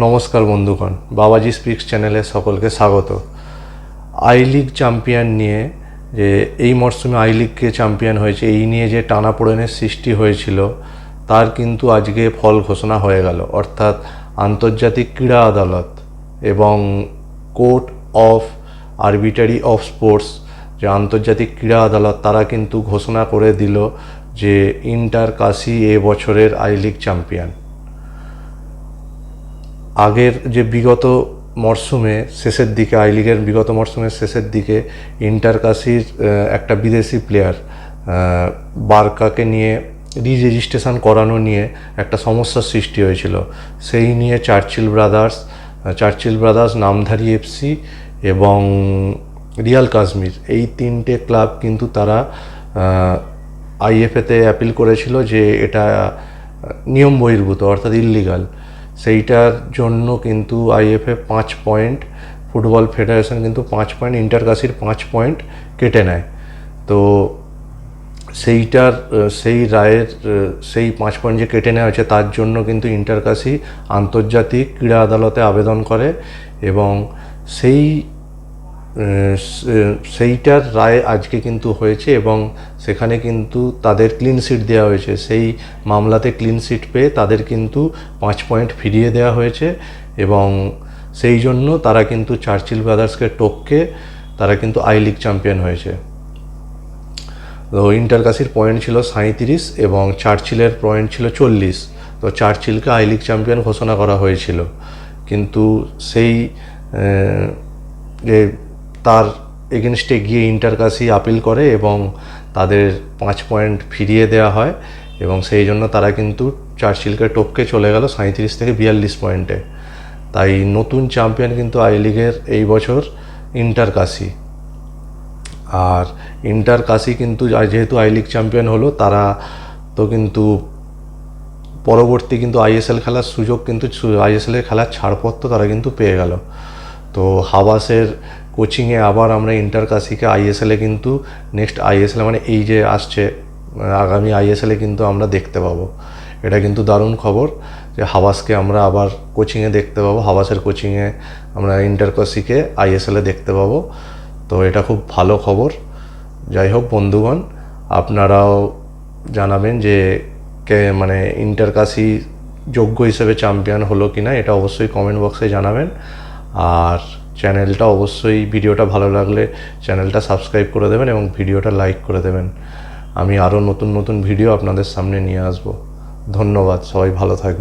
নমস্কার বন্ধুগণ, বাবাজি স্পিক্স চ্যানেলে সকলকে স্বাগত। আই লিগ চ্যাম্পিয়ন নিয়ে যে এই মরশুমে আই লিগকে চ্যাম্পিয়ন হয়েছে, এই নিয়ে যে টানাপোড়েনের সৃষ্টি হয়েছিল তার কিন্তু আজকে ফল ঘোষণা হয়ে গেল। অর্থাৎ আন্তর্জাতিক ক্রীড়া আদালত এবং court of arbitrary of sports, যে আন্তর্জাতিক ক্রীড়া আদালত, তারা কিন্তু ঘোষণা করে দিল যে ইন্টার কাশি এ বছরের আই লিগ চ্যাম্পিয়ন। আগের যে বিগত মরশুমে শেষের দিকে, আই লিগের বিগত মরশুমের শেষের দিকে ইন্টার কাশির একটা বিদেশি প্লেয়ার বার্কাকে নিয়ে রেজিস্ট্রেশন করানো নিয়ে একটা সমস্যার সৃষ্টি হয়েছিল। সেই নিয়ে চার্চিল ব্রাদার্স, নামধারী এফসি এবং রিয়াল কাশ্মীর, এই তিনটে ক্লাব কিন্তু তারা আইএফএতে অ্যাপিল করেছিল যে এটা নিয়ম বহির্ভূত, অর্থাৎ ইল্লিগাল। সেইটার জন্য কিন্তু আইএফএ 5 পয়েন্ট, ফুটবল ফেডারেশন কিন্তু 5 পয়েন্ট, ইন্টার কাশির 5 পয়েন্ট কেটে নেয়। তো সেই রায়ের সেই 5 পয়েন্ট যে কেটে নেওয়া হয়েছে তার জন্য কিন্তু ইন্টার কাশি আন্তর্জাতিক ক্রীড়া আদালতে আবেদন করে এবং সেইটার রায় আজকে কিন্তু হয়েছে এবং সেখানে কিন্তু তাদের ক্লিন সিট দেওয়া হয়েছে। সেই মামলাতে ক্লিন সিট পেয়ে তাদের কিন্তু 5 পয়েন্ট ফিরিয়ে দেওয়া হয়েছে এবং সেই জন্য তারা কিন্তু চার্চিল ব্রাদার্সকে টপকে তারা কিন্তু আই লিগ চ্যাম্পিয়ন হয়েছে। তো ইন্টার কাশির পয়েন্ট ছিল 37 এবং চার্চিলের পয়েন্ট ছিল 40। তো চার্চিলকে আই লিগ চ্যাম্পিয়ন ঘোষণা করা হয়েছিল, কিন্তু সেই যে তার এগেনস্টে গিয়ে ইন্টার কাশি আপিল করে এবং তাদের 5 পয়েন্ট ফিরিয়ে দেওয়া হয় এবং সেই জন্য তারা কিন্তু চার্চিলকে টপকে চলে গেল 37 থেকে 42 পয়েন্টে। তাই নতুন চ্যাম্পিয়ন কিন্তু আই লিগের এই বছর ইন্টার কাশি। আর ইন্টার কাশি কিন্তু যেহেতু আই লিগ চ্যাম্পিয়ন হলো, তারা তো কিন্তু পরবর্তী কিন্তু আইএসএল খেলার সুযোগ, কিন্তু আইএসএলের খেলার ছাড়পত্র তারা কিন্তু পেয়ে গেল। তো হাবাসের কোচিংয়ে আবার আমরা ইন্টার কাশিকে আইএসএলে কিন্তু নেক্সট আইএসএল মানে এই যে আসছে আগামী আইএসএলে কিন্তু আমরা দেখতে পাবো। এটা কিন্তু দারুণ খবর যে হাবাসকে আমরা আবার কোচিংয়ে দেখতে পাবো, হাবাসের কোচিংয়ে আমরা ইন্টার কাশিকে আইএসএলে দেখতে পাবো। তো এটা খুব ভালো খবর। যাই হোক বন্ধুগণ, আপনারাও জানাবেন যে মানে ইন্টার কাশি যোগ্য হিসেবে চ্যাম্পিয়ন হলো কিনা, এটা অবশ্যই কমেন্ট বক্সে জানাবেন। আর চ্যানেলটা অবশ্যই, ভিডিওটা ভালো লাগলে চ্যানেলটা সাবস্ক্রাইব করে দেবেন এবং ভিডিওটা লাইক করে দেবেন। আমি আরও নতুন নতুন ভিডিও আপনাদের সামনে নিয়ে আসব। ধন্যবাদ, সবাই ভালো থাকবেন।